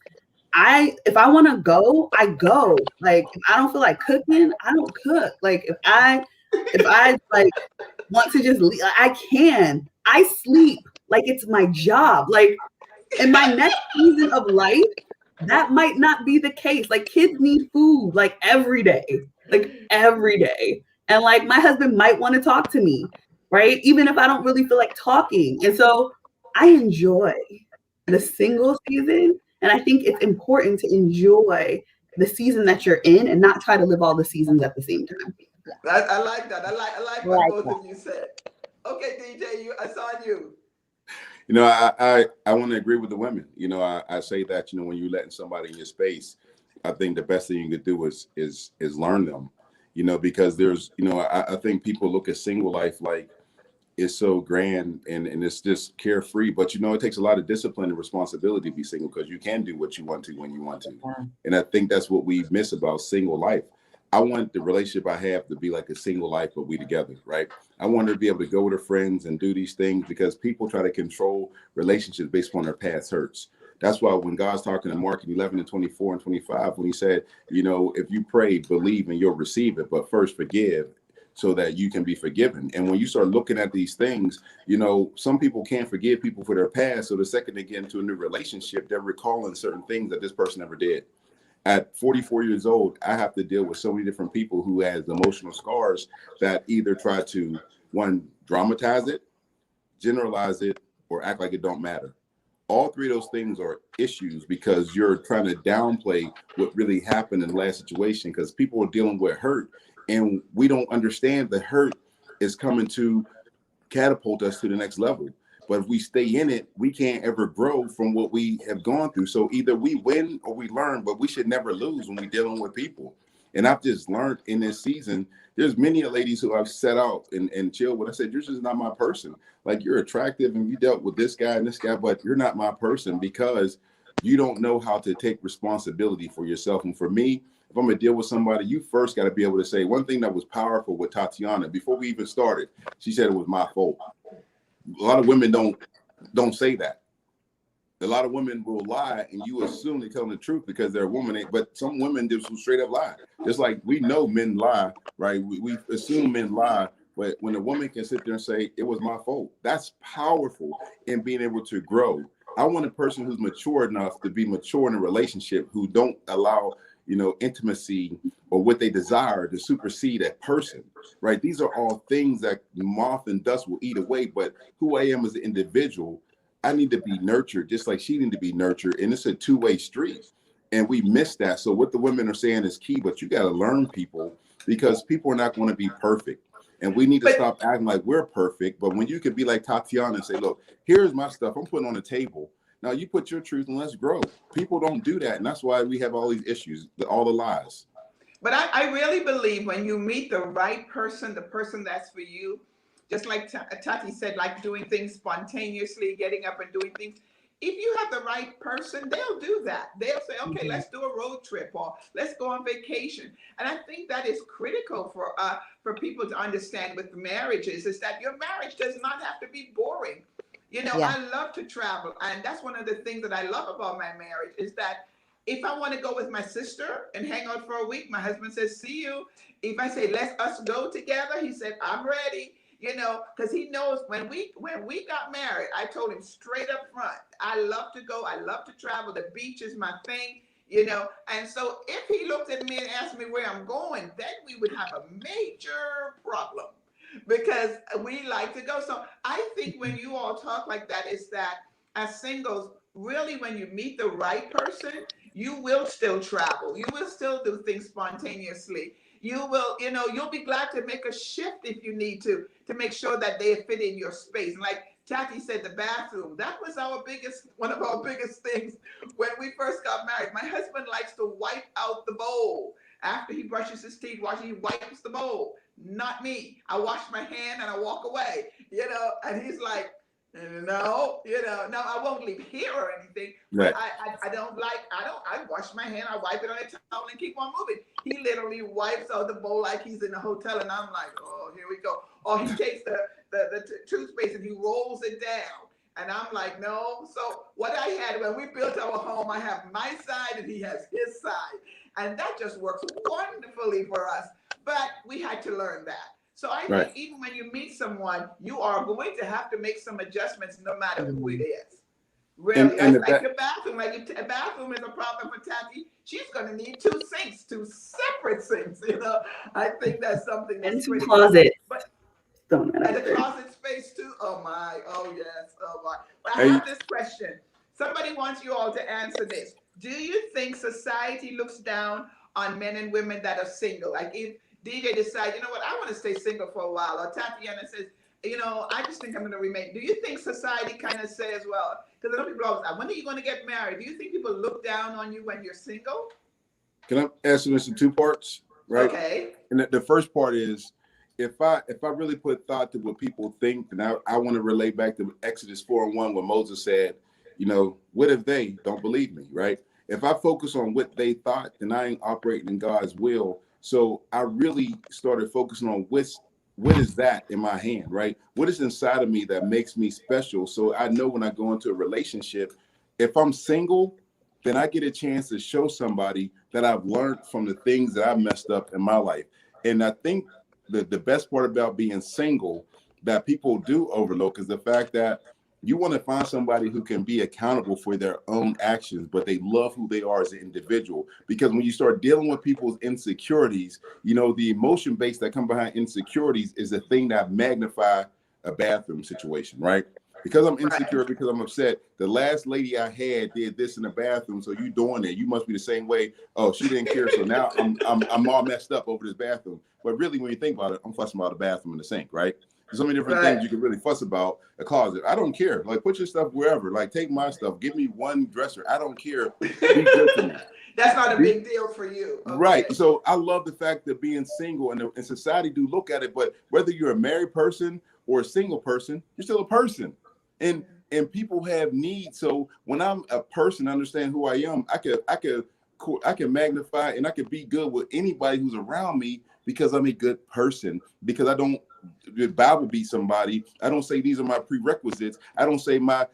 if I want to go, I go. Like if I don't feel like cooking, I don't cook. Like if I like want to just leave, I can. I sleep like it's my job. Like in my next season of life, that might not be the case. Like kids need food like every day. Like every day. And like my husband might want to talk to me, right? Even if I don't really feel like talking. And so I enjoy the single season. And I think it's important to enjoy the season that you're in and not try to live all the seasons at the same time. I like that. I like what Right. both of you said. Okay, DJ, I saw you. You know, I want to agree with the women. You know, I say that, you know, when you're letting somebody in your space, I think the best thing you could do is learn them, you know, because there's, you know, I think people look at single life like it's so grand and it's just carefree, but you know, it takes a lot of discipline and responsibility to be single because you can do what you want to when you want to. And I think that's what we miss about single life. I want the relationship I have to be like a single life, but we together, right? I want her to be able to go with her friends and do these things because people try to control relationships based on their past hurts. That's why when God's talking in Mark 11 and 24 and 25, when he said, you know, if you pray, believe and you'll receive it, but first forgive so that you can be forgiven. And when you start looking at these things, you know, some people can't forgive people for their past. So the second they get into a new relationship, they're recalling certain things that this person never did. At 44 years old, I have to deal with so many different people who has emotional scars that either try to, one, dramatize it, generalize it, or act like it don't matter. All three of those things are issues because you're trying to downplay what really happened in the last situation because people are dealing with hurt and we don't understand the hurt is coming to catapult us to the next level. But if we stay in it, we can't ever grow from what we have gone through. So either we win or we learn, but we should never lose when we're dealing with people. And I've just learned in this season, there's many ladies who I've set out and chilled with. I said, you're just not my person. Like you're attractive and you dealt with this guy and this guy, but you're not my person because you don't know how to take responsibility for yourself. And for me, if I'm gonna deal with somebody, you first got to be able to say one thing that was powerful with Tatiana before we even started. She said it was my fault. A lot of women don't say that. A lot of women will lie and you assume they're telling the truth because they're a woman, but some women just will straight up lie. Just like we know men lie, right? We assume men lie, but when a woman can sit there and say, it was my fault, that's powerful in being able to grow. I want a person who's mature enough to be mature in a relationship, who don't allow, you know, intimacy or what they desire to supersede a person, right? These are all things that moth and dust will eat away, but who I am as an individual, I need to be nurtured just like she need to be nurtured. And it's a two-way street. And we miss that. So what the women are saying is key, but you got to learn people because people are not going to be perfect. And we need to stop acting like we're perfect. But when you can be like Tatiana and say, look, here's my stuff I'm putting on the table. Now you put your truth and let's grow. People don't do that. And that's why we have all these issues, all the lies. But I really believe when you meet the right person, the person that's for you, just like Tati said, like doing things spontaneously, getting up and doing things. If you have the right person, they'll do that. They'll say, okay, let's do a road trip or let's go on vacation. And I think that is critical for people to understand with marriages is that your marriage does not have to be boring. You know, Yeah. I love to travel. And that's one of the things that I love about my marriage is that if I want to go with my sister and hang out for a week, my husband says, see you. If I say, let us go together, he said, I'm ready. You know, because he knows when we got married, I told him straight up front, I love to go, I love to travel. The beach is my thing, you know. And so if he looked at me and asked me where I'm going, then we would have a major problem because we like to go. So I think when you all talk like that, is that as singles, really when you meet the right person, you will still travel. You will still do things spontaneously. You will, you know, you'll be glad to make a shift if you need to make sure that they fit in your space. Like Tati said, the bathroom, that was one of our biggest things when we first got married. My husband likes to wipe out the bowl. After he brushes his teeth, he wipes the bowl. Not me. I wash my hand and I walk away, you know, and he's like, No, no, I won't leave here or anything. But Right. I don't like. I wash my hand. I wipe it on a towel and keep on moving. He literally wipes out the bowl like he's in a hotel, and I'm like, oh, here we go. Or he takes the toothpaste and he rolls it down, and I'm like, no. So what I had when we built our home, I have my side and he has his side, and that just works wonderfully for us. But we had to learn that. So I Right. think even when you meet someone, you are going to have to make some adjustments no matter who it is. Really, And like your bathroom, a bathroom is a problem for Tati. She's going to need two sinks, two separate sinks. I think that's something And that's two critical. closets. But Don't and the matter. closet space too. Oh my, oh yes, oh my. But I Hey, have this question. Somebody wants you all to answer this. Do you think society looks down on men and women that are single? Like if DJ decides, you know what, I want to stay single for a while, or Tatiana says, I just think I'm going to remain. Do you think society kind of says, well, because a lot of people always ask, when are you going to get married? Do you think people look down on you when you're single? can I answer this in two parts? Right. Okay. And the first part is, if I really put thought to what people think, then I want to relate back to Exodus 4:1, where Moses said, what if they don't believe me, right? If I focus on what they thought, then I ain't operating in God's will. So I really started focusing on what is that in my hand, right? What is inside of me that makes me special? So I know when I go into a relationship, if I'm single, then I get a chance to show somebody that I've learned from the things that I messed up in my life. And I think the best part about being single that people do overlook is the fact that you want to find somebody who can be accountable for their own actions, but they love who they are as an individual. Because when you start dealing with people's insecurities, the emotion base that come behind insecurities is the thing that magnify a bathroom situation, right? Because I'm insecure, Right. because I'm upset. The last lady I had did this in the bathroom, so you doing it. You must be the same way. Oh, she didn't care, so now I'm all messed up over this bathroom. But really, when you think about it, I'm fussing about the bathroom and the sink, right? There's so many different Right. things you can really fuss about. A closet, I don't care. Like, put your stuff wherever. Like, take my stuff. Give me one dresser. I don't care. Be good to me. That's not a big deal for you. Okay. Right. So I love the fact that being single and society do look at it, but whether you're a married person or a single person, you're still a person. And people have needs. So when I'm a person, understand who I am, I can magnify and I can be good with anybody who's around me because I'm a good person. Because I don't Bible be somebody. I don't say these are my prerequisites. I don't say my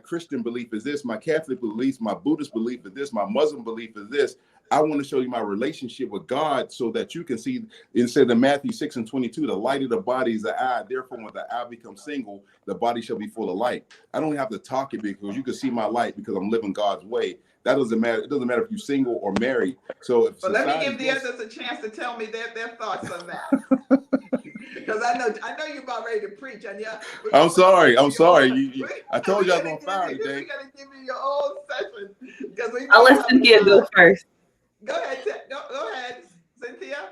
Christian belief is this, my Catholic belief, my Buddhist belief is this, my Muslim belief is this. I want to show you my relationship with God so that you can see, instead of Matthew 6:22, the light of the body is the eye. Therefore, when the eye becomes single, the body shall be full of light. I don't have to talk it because you can see my light because I'm living God's way. That doesn't matter. It doesn't matter if you're single or married. So if But let me give the others a chance to tell me their thoughts on that. Because I know you're about ready to preach, and yeah. I'm sorry. I told you I was on fire today. We're gonna give you your own session because I'll let Cynthia go first. Go ahead, go ahead, Cynthia.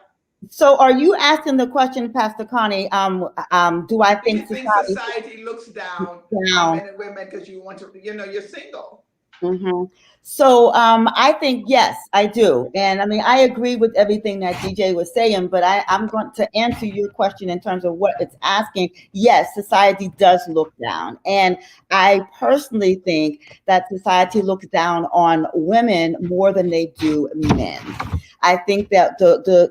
So, are you asking the question, Pastor Connie? Do I Do you think think society looks down on men and women because you want to, you're single? Mm-hmm. So I think, yes, I do. And I mean, I agree with everything that DJ was saying, but I'm going to answer your question in terms of what it's asking. Yes, society does look down. And I personally think that society looks down on women more than they do men. I think that the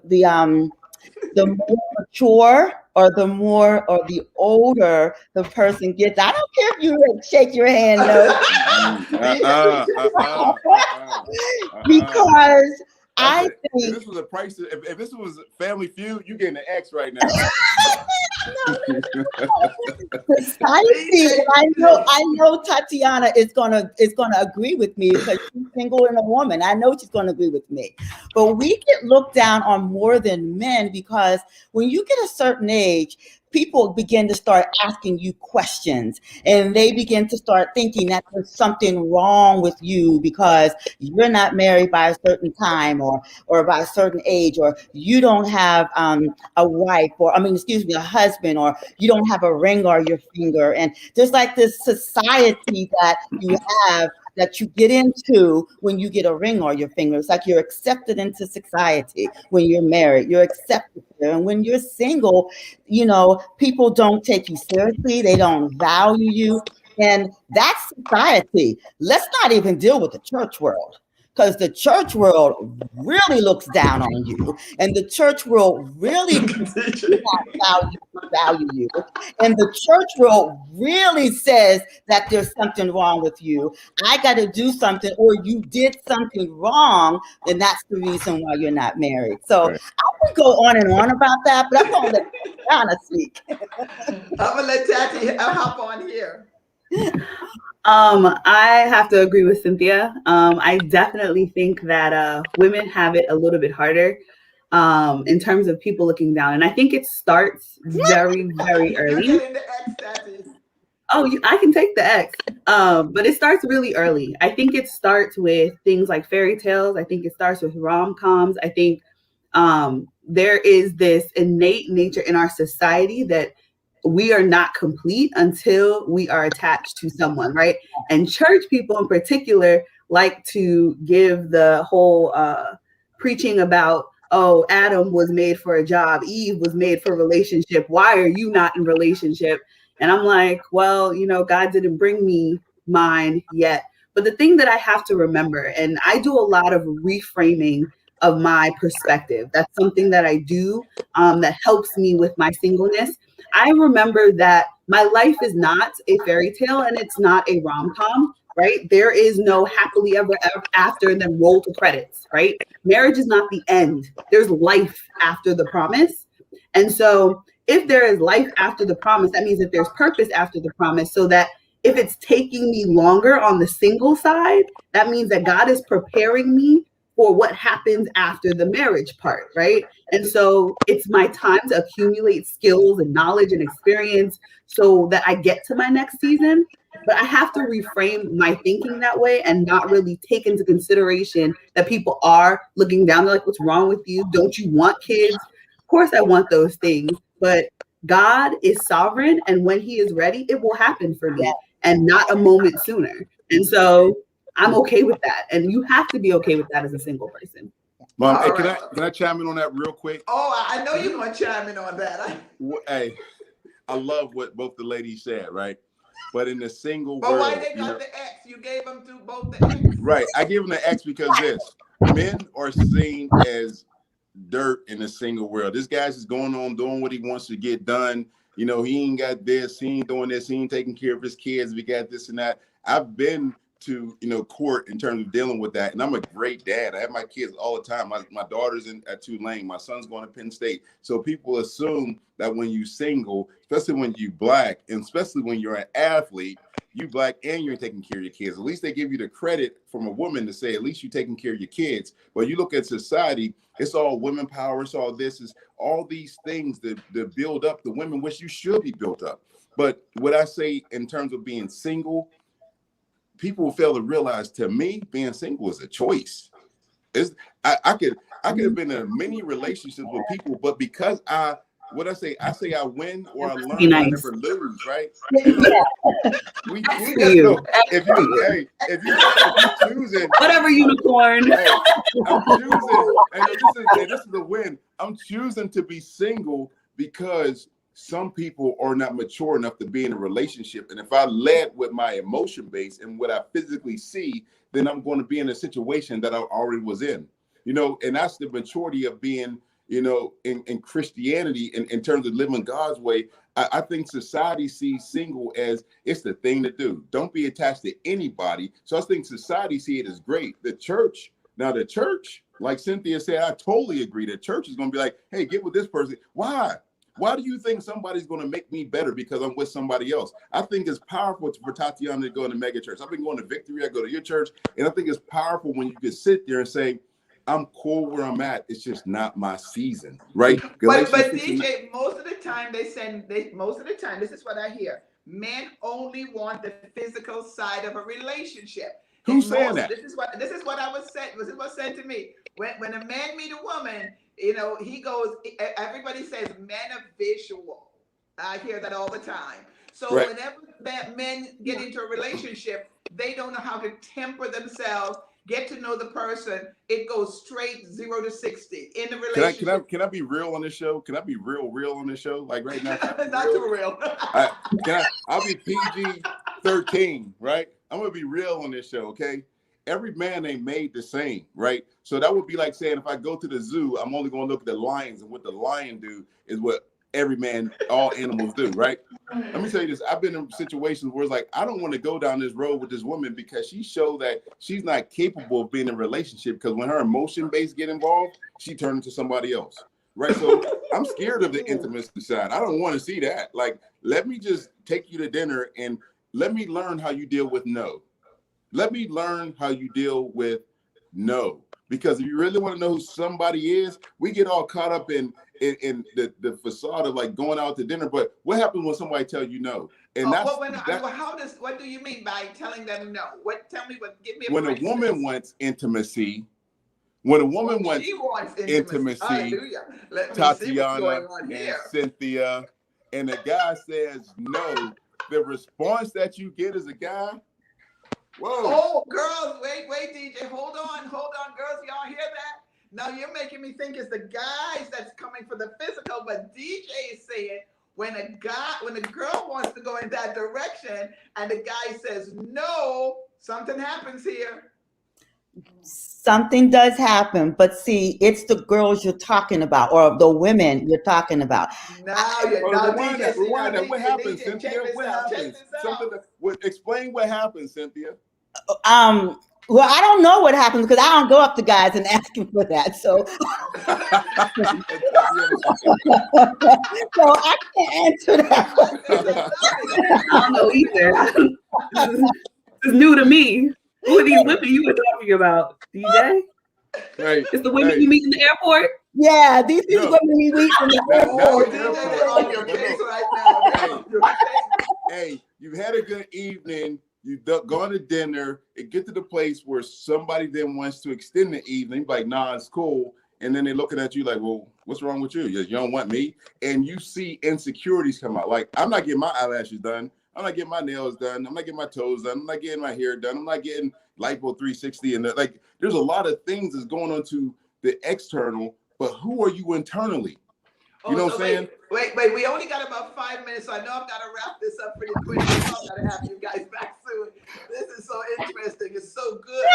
more mature or the older the person gets, I don't care if you shake your hand, no. Because I think if this was a price, if this was Family Feud, you getting an X right now. Society, I know Tatiana is gonna agree with me because she's single and a woman. I know she's gonna agree with me. But we get looked down on more than men because when you get a certain age, people begin to start asking you questions, and they begin to start thinking that there's something wrong with you because you're not married by a certain time or by a certain age, or you don't have a wife, a husband, or you don't have a ring on your finger. And there's like this society that you have that you get into when you get a ring on your finger. It's like you're accepted into society when you're married. You're accepted there. And when you're single, you know, people don't take you seriously. They don't value you. And that's society. Let's not even deal with the church world, because the church world really looks down on you, and the church world really do not value you, and the church world really says that there's something wrong with you. I got to do something, or you did something wrong, and that's the reason why you're not married. So Right. I could go on and on about that, but I'm going to let Donna speak. I'm gonna let Tati hop on here. I have to agree with Cynthia. I definitely think that women have it a little bit harder in terms of people looking down. And I think it starts very, very You're early. getting the X, Tati. Oh, I can take the X. But it starts really early. I think it starts with things like fairy tales. I think it starts with rom-coms. I think there is this innate nature in our society that we are not complete until we are attached to someone, right? And church people in particular like to give the whole preaching about, oh, Adam was made for a job, Eve was made for a relationship. Why are you not in relationship? And I'm like, well, you know, God didn't bring me mine yet. But the thing that I have to remember, and I do a lot of reframing of my perspective. That's something that I do that helps me with my singleness. I remember that my life is not a fairy tale and it's not a rom-com, right? There is no happily ever after and then roll to credits, right? Marriage is not the end. There's life after the promise. And so if there is life after the promise, that means that there's purpose after the promise, so that if it's taking me longer on the single side, that means that God is preparing me for what happens after the marriage part, right? And so it's my time to accumulate skills and knowledge and experience so that I get to my next season. But I have to reframe my thinking that way and not really take into consideration that people are looking down. They're like, what's wrong with you? Don't you want kids? Of course, I want those things. But God is sovereign. And when he is ready, it will happen for me and not a moment sooner. And so I'm okay with that. And you have to be okay with that as a single person. Mom, hey, All right. can I chime in on that real quick? Oh, I know you're gonna chime in on that. Hey, I love what both the ladies said, right? But in the single But world, why they got the X? You gave them to both the X. right? I give them the X because men are seen as dirt in the single world. This guy's just going on doing what he wants to get done. You know, he ain't got this, he ain't doing this, he ain't taking care of his kids. We got this and that. I've been to, you know, court in terms of dealing with that, and I'm a great dad. I have my kids all the time. My daughter's at Tulane, my son's going to Penn State. So people assume that when you single, especially when you black, and especially when you're an athlete, you black and you're taking care of your kids. At least they give you the credit from a woman to say, at least you're taking care of your kids. But you look at society, it's all women power, it's all this, is all these things that build up the women, which you should be built up. But what I say in terms of being single, people fail to realize, to me, being single is a choice. I could have been in many relationships with people, but because I say I win or I learn, I never lose, right? And we just know if you choosing whatever unicorn. Hey, I'm choosing, and this is a win. I'm choosing to be single because some people are not mature enough to be in a relationship. And if I led with my emotion base and what I physically see, then I'm going to be in a situation that I already was in, you know, and that's the maturity of being, you know, in Christianity, in terms of living God's way. I think society sees single as it's the thing to do. Don't be attached to anybody. So I think society see it as great. The church, like Cynthia said, I totally agree. The church is going to be like, hey, get with this person. Why? Why do you think somebody's going to make me better because I'm with somebody else? I think it's powerful for Tatiana to go in the mega church. I've been going to Victory. I go to your church. And I think it's powerful when you can sit there and say, I'm cool where I'm at. It's just not my season, right? But DJ, most of the time this is what I hear. Men only want the physical side of a relationship. Who's saying that? This is what I was said. This is what said to me. When a man meet a woman, you know, he goes. Everybody says men are visual. I hear that all the time. So whenever that men get into a relationship, they don't know how to temper themselves, get to know the person. It goes straight 0 to 60 in the relationship. Can I be real on this show? Can I be real on this show? Like right now, not too real. I'll be PG-13, right? I'm gonna be real on this show, okay? Every man ain't made the same, right? So that would be like saying if I go to the zoo, I'm only gonna look at the lions, and what the lion do is what every man, all animals do, right? Let me tell you this. I've been in situations where it's like, I don't want to go down this road with this woman because she showed that she's not capable of being in a relationship, because when her emotion base get involved, she turns into somebody else, right? So I'm scared of the intimacy side. I don't want to see that. Like, let me just take you to dinner and let me learn how you deal with no. Let me learn how you deal with no. Because if you really want to know who somebody is, we get all caught up in the facade of like going out to dinner. But what happens when somebody tells you no? And what do you mean by telling them no? Give me when a woman wants intimacy, wants intimacy, Tatiana and Cynthia, and the guy says no, the response that you get as a guy, whoa. Oh, girls, wait, DJ, hold on, girls, y'all hear that? Now you're making me think it's the guys that's coming for the physical, but DJ is saying when a girl wants to go in that direction and the guy says no, something happens here. Something does happen, but see, it's the girls you're talking about, or the women you're talking about. Rewind. What happens, Cynthia? What happens? Explain what happens, Cynthia. Well, I don't know what happens because I don't go up to guys and ask them for that. So, so I can't answer that question. I don't know either. This is new to me. Who are these women you were talking about, DJ? Right. It's the women you meet in the airport? Yeah, these women we meet in the airport. Hey, you've had a good evening. You've gone to dinner. It get to the place where somebody then wants to extend the evening, like, nah, it's cool. And then they're looking at you like, well, what's wrong with you? You don't want me? And you see insecurities come out. Like, I'm not getting my eyelashes done. I'm not getting my nails done. I'm not getting my toes done. I'm not getting my hair done. I'm not getting lipo 360. And like, there's a lot of things that's going on to the external, but who are you internally? You know what I'm saying? Wait, we only got about 5 minutes, so I know I've got to wrap this up pretty quick. I've got to have you guys back soon. This is so interesting. It's so good.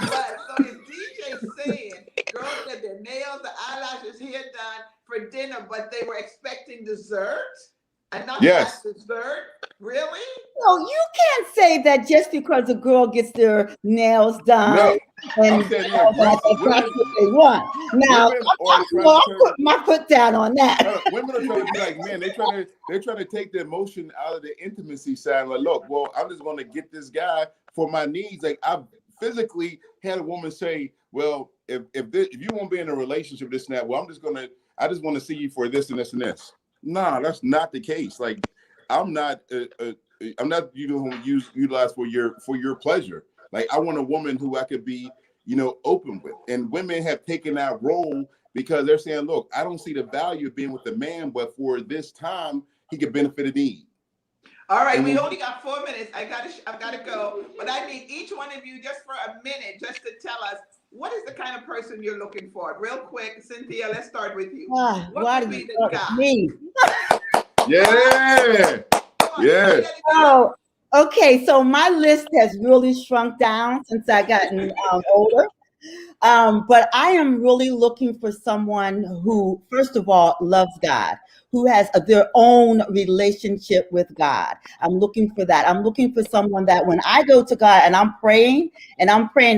But so is DJ saying girls get their nails, the eyelashes, hair done for dinner, but they were expecting dessert? And not just dessert? Really? No, you can't say that just because a girl gets their nails done. No, and that's what they want. Now, I'll put my foot down on that. Women are trying to be like, man, they're trying to take the emotion out of the intimacy side. Like, look, well, I'm just going to get this guy for my needs. Like, I've physically had a woman say, well, if you won't be in a relationship, this and that, well, I just want to see you for this and this and this. Nah, that's not the case. Like, I'm not utilized for your pleasure. Like, I want a woman who I could be, open with. And women have taken that role because they're saying, look, I don't see the value of being with the man, but for this time, he could benefit a need. All right, we only got 4 minutes. I've got to go. But I need each one of you just for a minute, just to tell us what is the kind of person you're looking for. Real quick, Cynthia, let's start with you. What would be the guy? Me. Yeah. Yeah. Oh, okay. So my list has really shrunk down since I gotten older. But I am really looking for someone who, first of all, loves God, who has their own relationship with God. I'm looking for that. I'm looking for someone that when I go to God and I'm praying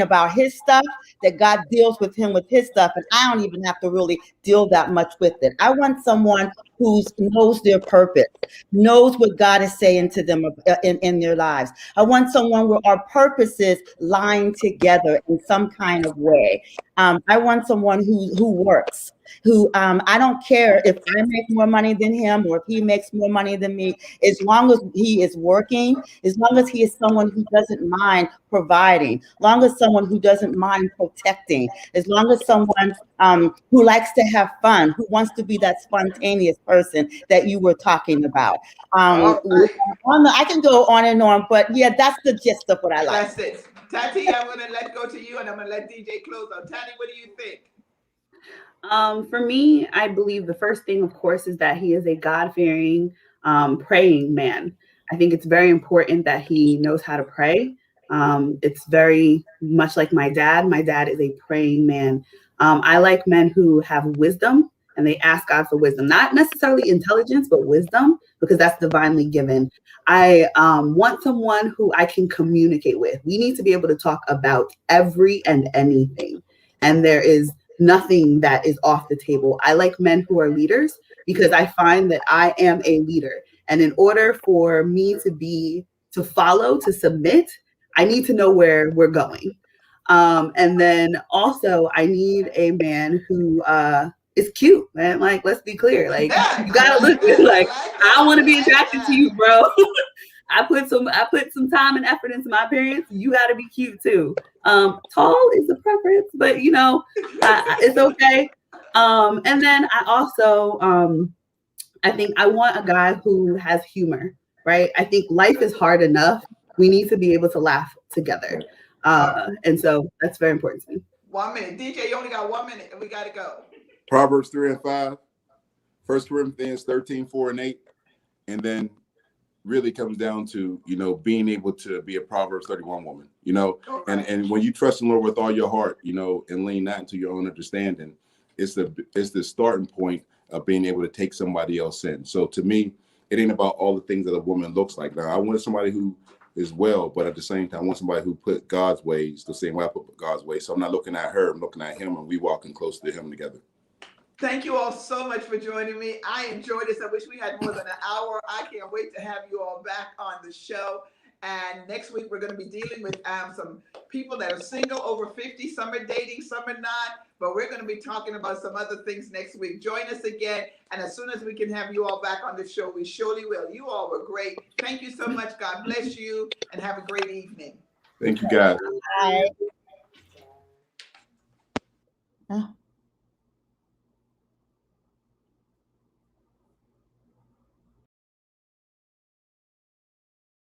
about his stuff, that God deals with him with his stuff, and I don't even have to really deal that much with it. I want someone who knows their purpose, knows what God is saying to them in their lives. I want someone where our purposes line together in some kind of way. I want someone who works, who I don't care if I make more money than him or if he makes more money than me, as long as he is working, as long as he is someone who doesn't mind providing, as long as someone who doesn't mind protecting, as long as someone who likes to have fun, who wants to be that spontaneous person that you were talking about. All right. I can go on and on, but yeah, that's the gist of what I like. That's it. Tati, I'm going to let go to you and I'm going to let DJ close out. Tati, what do you think? For me, I believe the first thing, of course, is that he is a God-fearing, praying man. I think it's very important that he knows how to pray. It's very much like my dad. My dad is a praying man. I like men who have wisdom and they ask God for wisdom, not necessarily intelligence, but wisdom, because that's divinely given. I want someone who I can communicate with. We need to be able to talk about every and anything. And there is nothing that is off the table. I like men who are leaders because I find that I am a leader. And in order for me to follow, to submit, I need to know where we're going. And then also I need a man who is cute, man. Like, let's be clear. Like, you gotta look good. Like, I want to be attracted to you, bro. I put some time and effort into my appearance. You got to be cute too. Tall is a preference, but it's okay. And then I also I think I want a guy who has humor, right? I think life is hard enough. We need to be able to laugh together. And so that's very important to me. 1 minute. DJ, you only got 1 minute and we got to go. Proverbs 3 and 5, 1 Corinthians 13, 4 and 8. And then really comes down to, being able to be a Proverbs 31 woman, and when you trust the Lord with all your heart, and lean not into your own understanding, it's the starting point of being able to take somebody else in. So to me, it ain't about all the things that a woman looks like. Now, I want somebody who is well, but at the same time, I want somebody who put God's ways the same way I put God's ways. So I'm not looking at her, I'm looking at him, and we walking close to him together. Thank you all so much for joining me. I enjoyed this. I wish we had more than an hour. I can't wait to have you all back on the show. And next week, we're going to be dealing with some people that are single over 50. Some are dating, some are not. But we're going to be talking about some other things next week. Join us again. And as soon as we can have you all back on the show, we surely will. You all were great. Thank you so much. God bless you and have a great evening. Thank you, guys. Bye.